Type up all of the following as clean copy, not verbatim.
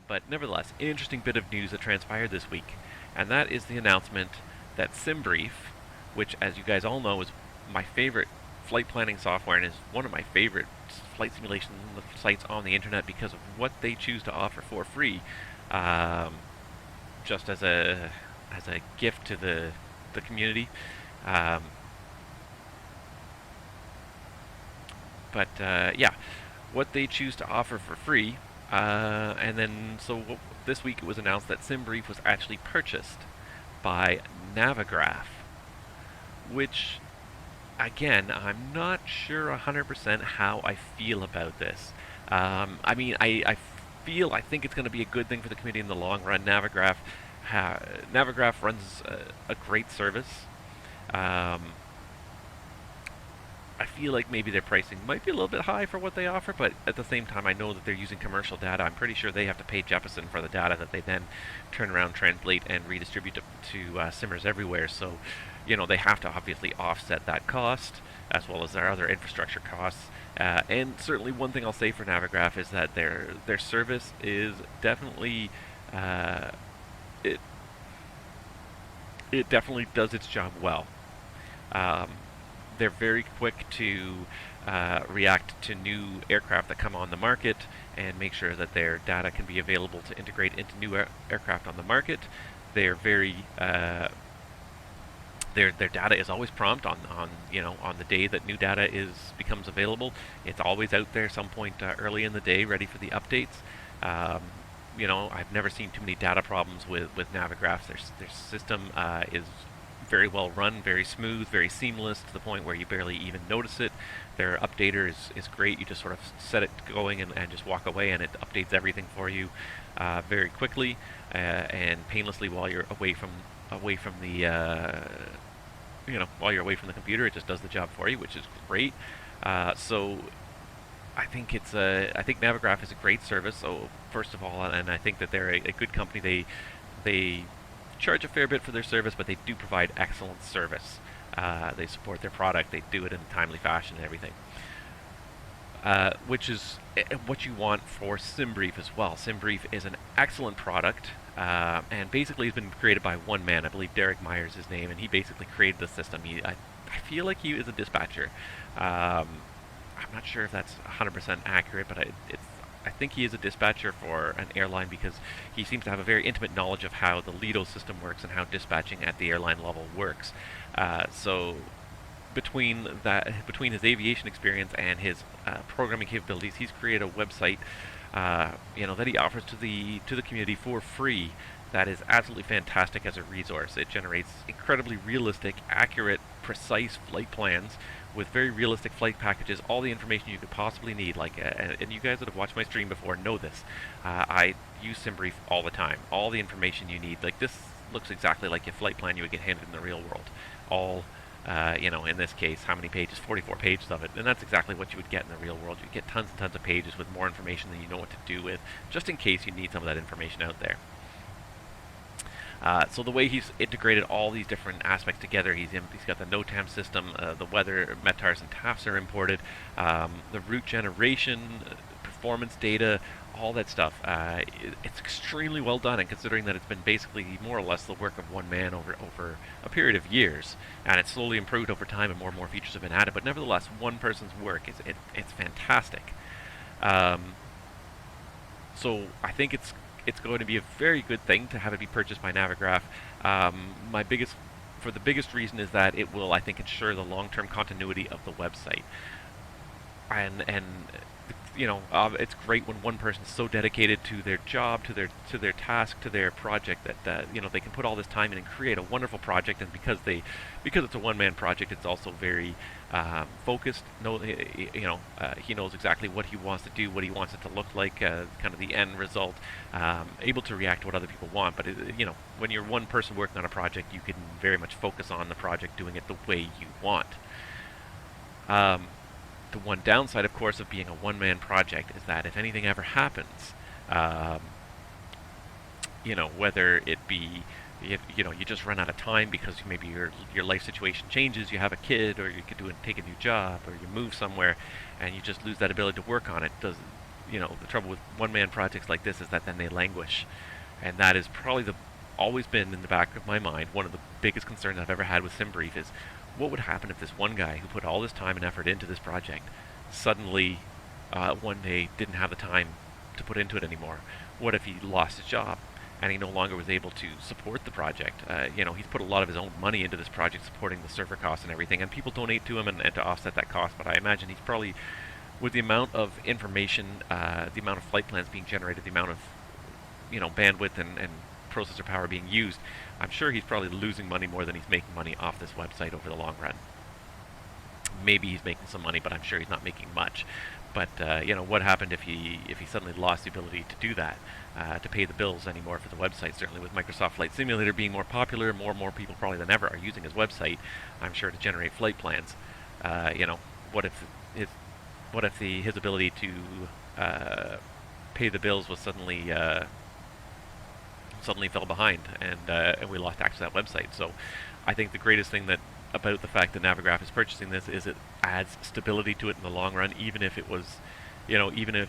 But nevertheless, interesting bit of news that transpired this week, and that is the announcement that SimBrief, which, as you guys all know, is my favorite flight planning software and is one of my favorite flight simulation sites on the internet because of what they choose to offer for free, just as a gift to the community. Yeah, what they choose to offer for free, and then so this week it was announced that SimBrief was actually purchased by Navigraph, which, again, I'm not sure 100% how I feel about this. I mean, I think it's going to be a good thing for the community in the long run. Navigraph runs a great service. I feel like maybe their pricing might be a little bit high for what they offer, but at the same time, I know that they're using commercial data. I'm pretty sure they have to pay Jeppesen for the data that they then turn around, translate, and redistribute to simmers everywhere. So, they have to obviously offset that cost, as well as their other infrastructure costs. And certainly one thing I'll say for Navigraph is that their service is definitely, it definitely does its job well. They're very quick to react to new aircraft that come on the market and make sure that their data can be available to integrate into new aircraft on the market. They're very their data is always prompt on the day that new data becomes available. It's always out there some point early in the day, ready for the updates. I've never seen too many data problems with Navigraph. Their system is very well run, very smooth, very seamless, to the point where you barely even notice it. Their updater is great. You just sort of set it going and just walk away, and it updates everything for you very quickly and painlessly while you're away from the while you're away from the computer. It just does the job for you, which is great. So I think Navigraph is a great service. So first of all, and I think that they're a good company. They charge a fair bit for their service, but they do provide excellent service. They support their product. They do it in a timely fashion and everything, which is what you want for SimBrief as well. SimBrief is an excellent product, and basically has been created by one man. I believe Derek Myers is his name, and he basically created the system. I feel like he is a dispatcher. I'm not sure if that's 100% accurate, but I think he is a dispatcher for an airline because he seems to have a very intimate knowledge of how the Lido system works and how dispatching at the airline level works. So between his aviation experience and his programming capabilities, he's created a website that he offers to the community for free. That is absolutely fantastic as a resource. It generates incredibly realistic, accurate, precise flight plans with very realistic flight packages, all the information you could possibly need. And you guys that have watched my stream before know this. I use SimBrief all the time. All the information you need. Like, this looks exactly like a flight plan you would get handed in the real world. All, in this case, how many pages? 44 pages of it. And that's exactly what you would get in the real world. You get tons and tons of pages with more information than you know what to do with, just in case you need some of that information out there. So the way he's integrated all these different aspects together, he's got the NOTAM system, the weather, METARs, and TAFs are imported, the route generation, performance data, all that stuff. It's extremely well done, and considering that it's been basically more or less the work of one man over a period of years, and it's slowly improved over time and more features have been added, but nevertheless, one person's work, it's fantastic. So I think it's going to be a very good thing to have it be purchased by Navigraph. The biggest reason is that it will, I think, ensure the long-term continuity of the website. And it's great when one person is so dedicated to their job, to their task, to their project that they can put all this time in and create a wonderful project. And because it's a one-man project, it's also very focused. He knows exactly what he wants to do, what he wants it to look like, kind of the end result. Able to react to what other people want, but when you're one person working on a project, you can very much focus on the project, doing it the way you want. The one downside, of course, of being a one-man project is that if anything ever happens, whether it be you just run out of time because maybe your life situation changes, you have a kid, or you could take a new job, or you move somewhere, and you just lose that ability to work on it. the trouble with one-man projects like this is that then they languish, and that is probably always been in the back of my mind. One of the biggest concerns I've ever had with SimBrief is what would happen if this one guy who put all this time and effort into this project suddenly one day didn't have the time to put into it anymore. What if he lost his job and he no longer was able to support the project? He's put a lot of his own money into this project, supporting the server costs and everything, and people donate to him and to offset that cost. But I imagine he's probably, with the amount of information, the amount of flight plans being generated, the amount of bandwidth and processor power being used, I'm sure he's probably losing money more than he's making money off this website over the long run. Maybe he's making some money, but I'm sure he's not making much. But what happened if he suddenly lost the ability to do that, to pay the bills anymore for the website? Certainly with Microsoft Flight Simulator being more popular, more and more people probably than ever are using his website, I'm sure, to generate flight plans. What if his ability to pay the bills was suddenly fell behind, and we lost access to that website? So I think the greatest thing about the fact that Navigraph is purchasing this is it adds stability to it in the long run, even if it was, even if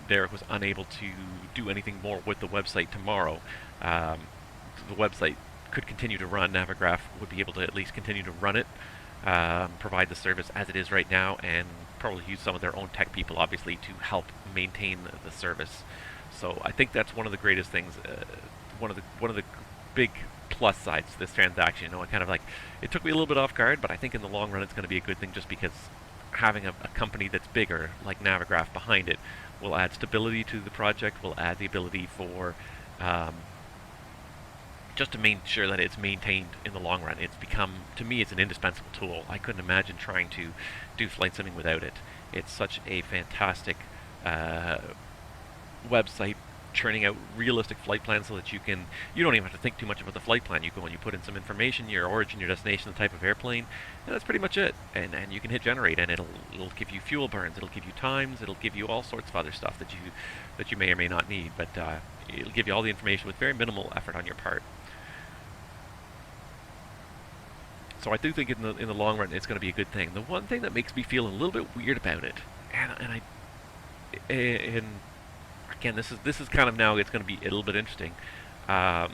Derek was unable to do anything more with the website tomorrow, the website could continue to run. Navigraph would be able to at least continue to run it, provide the service as it is right now, and probably use some of their own tech people, obviously, to help maintain the service. So I think that's one of the greatest things, one of the big plus sides to this transaction. It took me a little bit off guard, but I think in the long run it's going to be a good thing, just because having a company that's bigger, like Navigraph, behind it will add stability to the project, will add the ability for just to make sure that it's maintained in the long run. It's become, to me, it's an indispensable tool. I couldn't imagine trying to do flight simming without it. It's such a fantastic website, churning out realistic flight plans so that you don't even have to think too much about the flight plan. You go and you put in some information, your origin, your destination, the type of airplane, and that's pretty much it. And you can hit generate, and it'll give you fuel burns, it'll give you times, it'll give you all sorts of other stuff that you may or may not need, but it'll give you all the information with very minimal effort on your part. So I do think in the long run it's going to be a good thing. The one thing that makes me feel a little bit weird about it, and again, this is kind of, now it's going to be a little bit interesting. I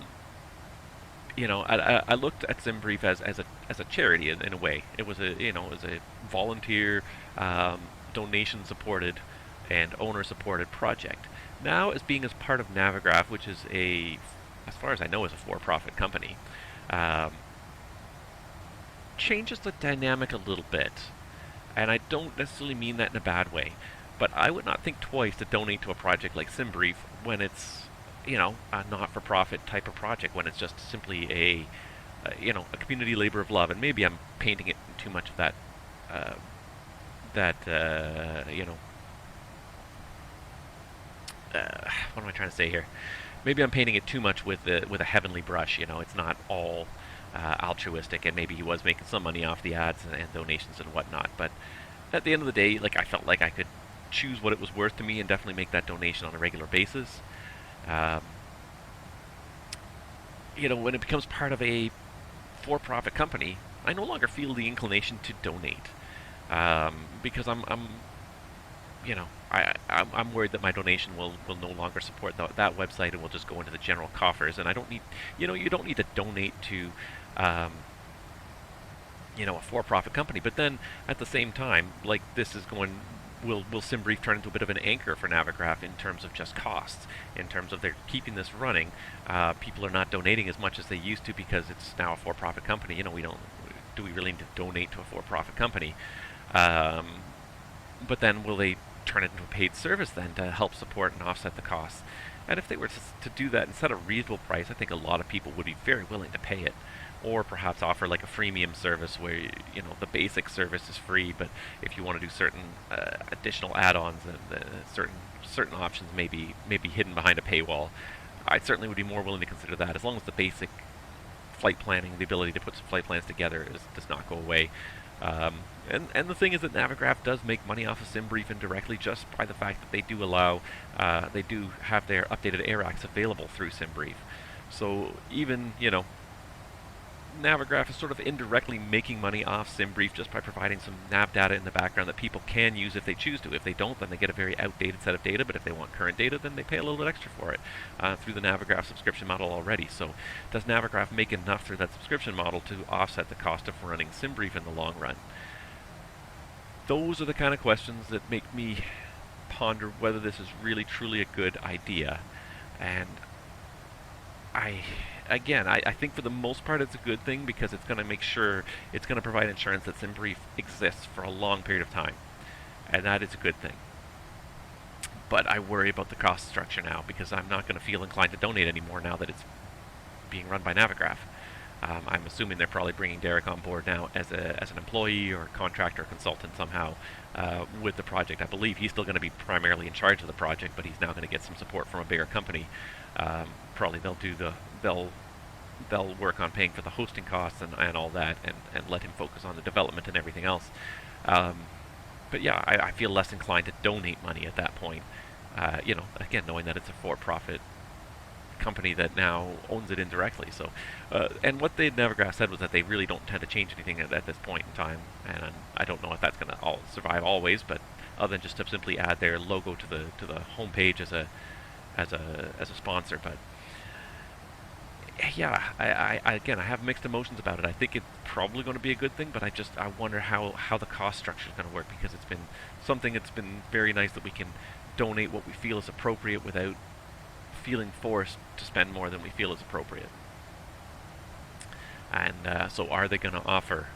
looked at SimBrief as a charity in a way. It was a volunteer, donation supported, and owner supported project. Now, as being as part of Navigraph, which is as far as I know, is a for-profit company, changes the dynamic a little bit. And I don't necessarily mean that in a bad way. But I would not think twice to donate to a project like SimBrief when it's, a not-for-profit type of project, when it's just simply a community labor of love. And maybe I'm painting it in too much of that, what am I trying to say here? Maybe I'm painting it too much with a heavenly brush. It's not all altruistic, and maybe he was making some money off the ads and donations and whatnot. But at the end of the day, I felt like I could choose what it was worth to me and definitely make that donation on a regular basis. When it becomes part of a for-profit company, I no longer feel the inclination to donate, because I'm worried that my donation will no longer support that website and will just go into the general coffers. And I don't need, you don't need to donate to a for-profit company. But then at the same time, this is will SimBrief turn into a bit of an anchor for Navigraph in terms of just costs, in terms of they're keeping this running. People are not donating as much as they used to because it's now a for-profit company. Do we really need to donate to a for-profit company? But then will they turn it into a paid service then to help support and offset the costs? And if they were to do that and set a reasonable price, I think a lot of people would be very willing to pay it. Or perhaps offer a freemium service where the basic service is free, but if you want to do certain additional add-ons and certain options may be hidden behind a paywall, I certainly would be more willing to consider that, as long as the basic flight planning, the ability to put some flight plans together, does not go away. And the thing is that Navigraph does make money off of SimBrief indirectly, just by the fact that they do allow, they do have their updated AirAx available through SimBrief. So even Navigraph is sort of indirectly making money off SimBrief just by providing some nav data in the background that people can use if they choose to. If they don't, then they get a very outdated set of data, but if they want current data, then they pay a little bit extra for it through the Navigraph subscription model already. So does Navigraph make enough through that subscription model to offset the cost of running SimBrief in the long run? Those are the kind of questions that make me ponder whether this is really truly a good idea. And I think for the most part it's a good thing, because it's going to make sure, it's going to provide insurance that SimBrief exists for a long period of time. And that is a good thing. But I worry about the cost structure now, because I'm not going to feel inclined to donate anymore now that it's being run by Navigraph. I'm assuming they're probably bringing Derek on board now as an employee or contractor or consultant somehow with the project. I believe he's still going to be primarily in charge of the project, but he's now going to get some support from a bigger company. Probably they'll work on paying for the hosting costs and all that, and let him focus on the development and everything else. But yeah, I feel less inclined to donate money at that point. Again, knowing that it's a for-profit company that now owns it indirectly. So, and what the Navigraph said was that they really don't tend to change anything at this point in time. And I don't know if that's going to survive always, but other than just to simply add their logo to the homepage as a sponsor. But yeah, I have mixed emotions about it. I think it's probably going to be a good thing, but I wonder how the cost structure is going to work, because it's been something that's been very nice that we can donate what we feel is appropriate without feeling forced to spend more than we feel is appropriate. And so are they going to offer,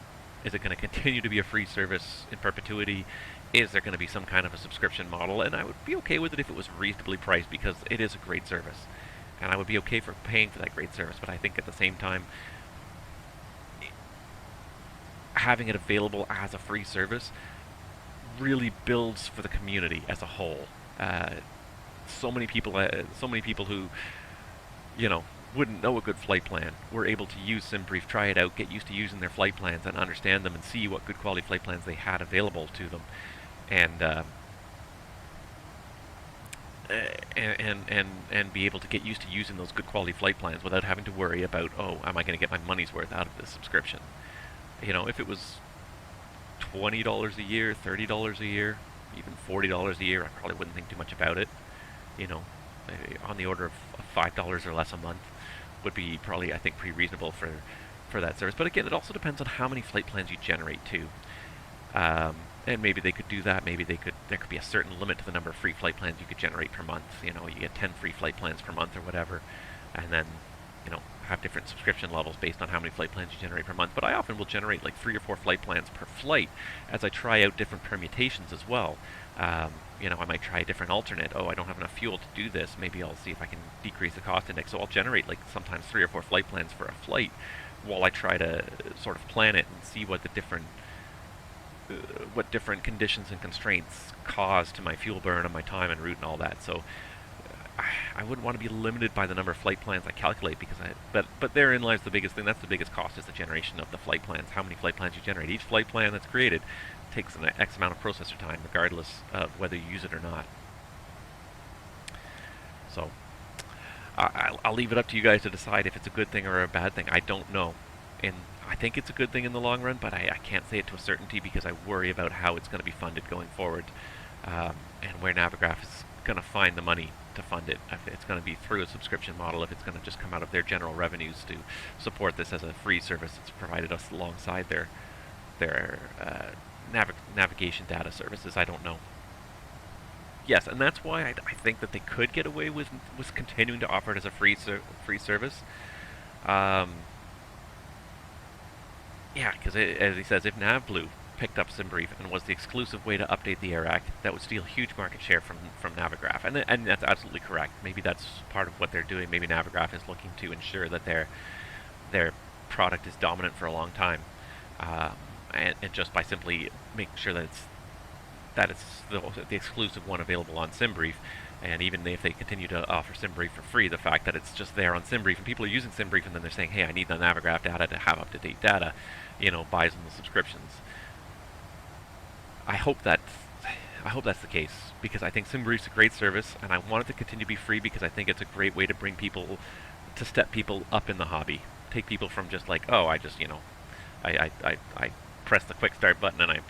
is it going to continue to be a free service in perpetuity? Is there going to be some kind of a subscription model? And I would be okay with it if it was reasonably priced, because it is a great service. And I would be okay for paying for that great service, but I think at the same time, having it available as a free service really builds for the community as a whole. So many people who, wouldn't know a good flight plan were able to use SimBrief, try it out, get used to using their flight plans and understand them and see what good quality flight plans they had available to them. And be able to get used to using those good quality flight plans without having to worry about, oh, am I going to get my money's worth out of this subscription? If it was $20 a year, $30 a year, even $40 a year, I probably wouldn't think too much about it. Maybe on the order of $5 or less a month would be probably, I think, pretty reasonable for that service. But again, it also depends on how many flight plans you generate too. And maybe they could do that. Maybe there could be a certain limit to the number of free flight plans you could generate per month. You get 10 free flight plans per month or whatever, and then have different subscription levels based on how many flight plans you generate per month. But I often will generate like 3 or 4 flight plans per flight as I try out different permutations as well. I might try a different alternate. Oh, I don't have enough fuel to do this. Maybe I'll see if I can decrease the cost index. So I'll generate like sometimes 3 or 4 flight plans for a flight while I try to sort of plan it and see what the different conditions and constraints cause to my fuel burn and my time and route and all that. So I wouldn't want to be limited by the number of flight plans I calculate, because but therein lies the biggest thing. That's the biggest cost, is the generation of the flight plans. How many flight plans you generate. Each flight plan that's created takes an X amount of processor time, regardless of whether you use it or not. So I'll leave it up to you guys to decide if it's a good thing or a bad thing. I don't know. And I think it's a good thing in the long run, but I can't say it to a certainty, because I worry about how it's going to be funded going forward, and where Navigraph is going to find the money to fund it. If it's going to be through a subscription model, if it's going to just come out of their general revenues to support this as a free service that's provided us alongside their navigation data services. I don't know. Yes, and that's why I think that they could get away with continuing to offer it as a free service. Yeah, because as he says, if NavBlue picked up SimBrief and was the exclusive way to update the AirAC, that would steal huge market share from Navigraph, and that's absolutely correct. Maybe that's part of what they're doing. Maybe Navigraph is looking to ensure that their product is dominant for a long time, and just by simply making sure that it's the exclusive one available on SimBrief. And even if they continue to offer SimBrief for free, the fact that it's just there on SimBrief and people are using SimBrief and then they're saying, hey, I need the Navigraph data to have up-to-date data, buys them the subscriptions. I hope that's the case, because I think SimBrief's a great service, and I want it to continue to be free, because I think it's a great way to step people up in the hobby, take people from just like, oh, I just, I press the quick start button and I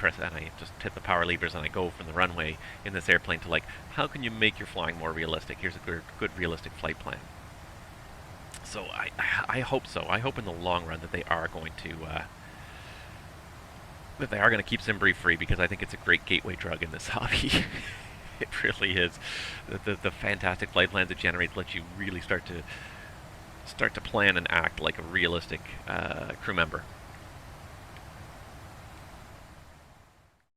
just hit the power levers and I go from the runway in this airplane to like, how can you make your flying more realistic? Here's a good realistic flight plan. So I hope so. I hope in the long run that they are going to keep SimBrief free, because I think it's a great gateway drug in this hobby. It really is. The fantastic flight plans it generates let you really start to plan and act like a realistic crew member.